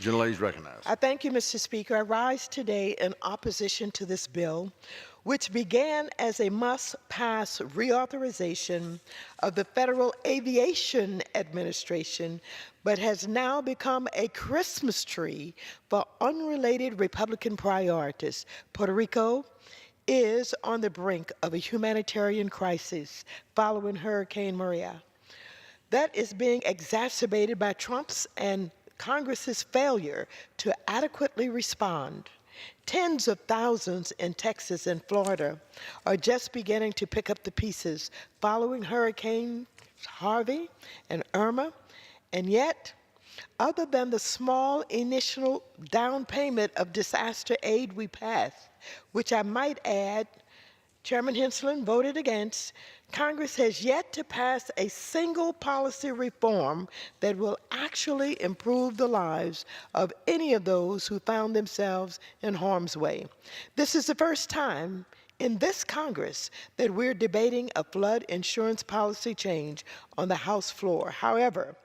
gentlelady is recognized. I thank you, Mr. Speaker. I rise today in opposition to this bill, which began as a must-pass reauthorization of the Federal Aviation Administration, but has now become a Christmas tree for unrelated Republican priorities. Puerto Rico is on the brink of a humanitarian crisis following Hurricane Maria. That is being exacerbated by Trump's and Congress's failure to adequately respond. Tens of thousands in Texas and Florida are just beginning to pick up the pieces following Hurricane Harvey and Irma, and yet, other than the small initial down payment of disaster aid we passed, which I might add, Chairman Henslin voted against, Congress has yet to pass a single policy reform that will actually improve the lives of any of those who found themselves in harm's way. This is the first time in this Congress that we're debating a flood insurance policy change on the House floor. However,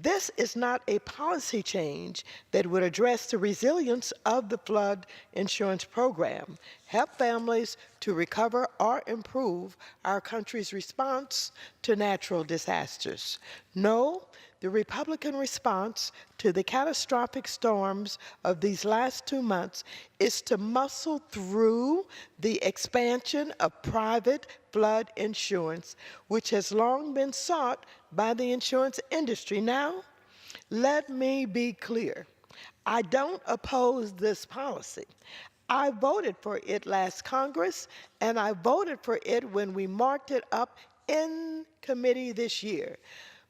this is not a policy change that would address the resilience of the flood insurance program, help families to recover or improve our country's response to natural disasters. No, the Republican response to the catastrophic storms of these last 2 months is to muscle through the expansion of private flood insurance, which has long been sought by the insurance industry. Now, let me be clear. I don't oppose this policy. I voted for it last Congress, and I voted for it when we marked it up in committee this year.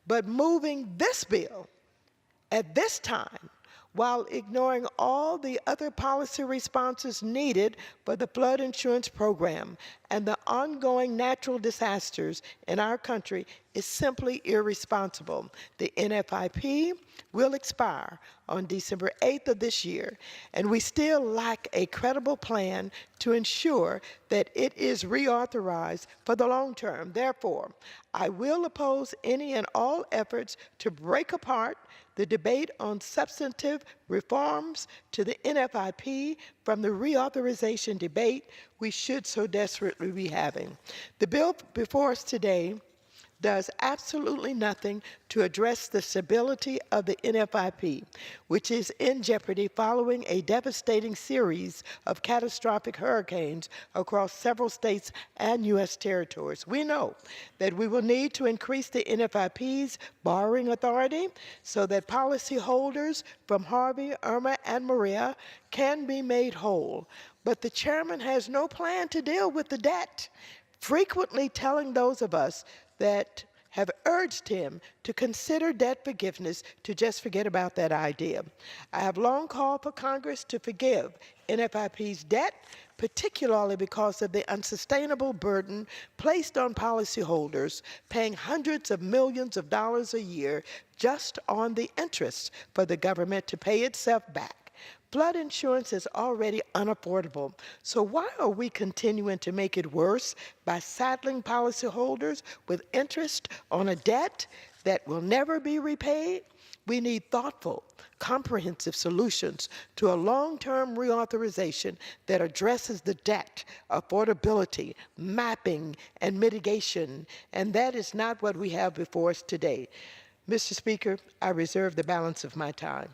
But moving this bill at this time, while ignoring all the other policy responses needed for the flood insurance program and the ongoing natural disasters in our country, is simply irresponsible. The NFIP will expire on December 8th of this year, and we still lack a credible plan to ensure that it is reauthorized for the long term. Therefore, I will oppose any and all efforts to break apart the debate on substantive reforms to the NFIP from the reauthorization debate we should so desperately be having. The bill before us today does absolutely nothing to address the stability of the NFIP, which is in jeopardy following a devastating series of catastrophic hurricanes across several states and U.S. territories. We know that we will need to increase the NFIP's borrowing authority so that policyholders from Harvey, Irma, and Maria can be made whole. But the chairman has no plan to deal with the debt, frequently telling those of us that have urged him to consider debt forgiveness to just forget about that idea. I have long called for Congress to forgive NFIP's debt, particularly because of the unsustainable burden placed on policyholders paying hundreds of millions of dollars a year just on the interest for the government to pay itself back. Flood insurance is already unaffordable, so why are we continuing to make it worse by saddling policyholders with interest on a debt that will never be repaid? We need thoughtful, comprehensive solutions to a long-term reauthorization that addresses the debt, affordability, mapping, and mitigation, and that is not what we have before us today. Mr. Speaker, I reserve the balance of my time.